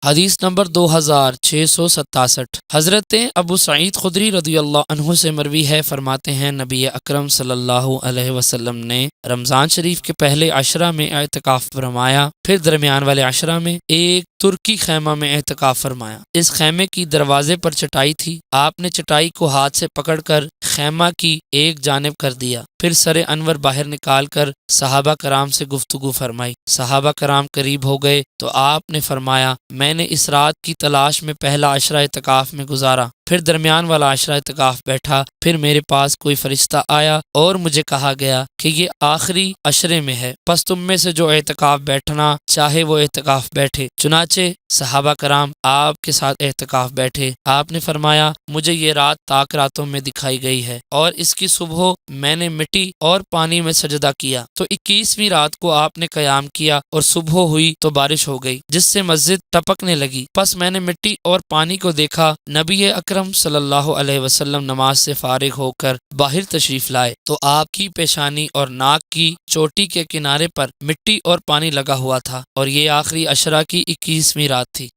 حدیث نمبر 2667۔ حضرت ابو سعید خدری رضی اللہ عنہ سے مروی ہے، فرماتے ہیں نبی اکرم صلی اللہ علیہ وسلم نے رمضان شریف کے پہلے عشرہ میں اعتکاف فرمایا، پھر درمیان والے عشرہ میں ایک ترکی خیمہ میں اعتکاف فرمایا۔ اس خیمے کی دروازے پر چٹائی تھی، آپ نے چٹائی کو ہاتھ سے پکڑ کر خیمہ کی ایک جانب کر دیا، پھر سر انور باہر نکال کر صحابہ کرام سے گفتگو فرمائی۔ صحابہ کرام قریب ہو گئے تو آپ نے فرمایا، میں نے اس رات کی تلاش میں پہلا عشرہ اعتکاف میں گزارا، پھر درمیان والا عشرہ اعتکاف بیٹھا، پھر میرے پاس کوئی فرشتہ آیا اور مجھے کہا گیا کہ یہ آخری عشرے میں ہے، پس تم میں سے جو اعتکاف بیٹھنا چاہے وہ اعتکاف بیٹھے۔ چنانچہ صحابہ کرام آپ کے ساتھ اعتکاف بیٹھے۔ آپ نے فرمایا، مجھے یہ رات تاک راتوں میں دکھائی گئی ہے، اور اس کی صبح میں نے مٹی اور پانی میں سجدہ کیا، تو 21ویں رات کو آپ نے قیام کیا اور صبح ہوئی تو بارش ہو گئی جس سے مسجد ٹپکنے لگی، پس میں نے مٹی اور پانی کو دیکھا۔ نبی اکرم صلی اللہ علیہ وسلم نماز سے فارغ ہو کر باہر تشریف لائے تو آپ کی پیشانی اور ناک کی چوٹی کے کنارے پر مٹی اور پانی لگا ہوا تھا، اور یہ آخری عشرہ کی 21ویں رات تھی۔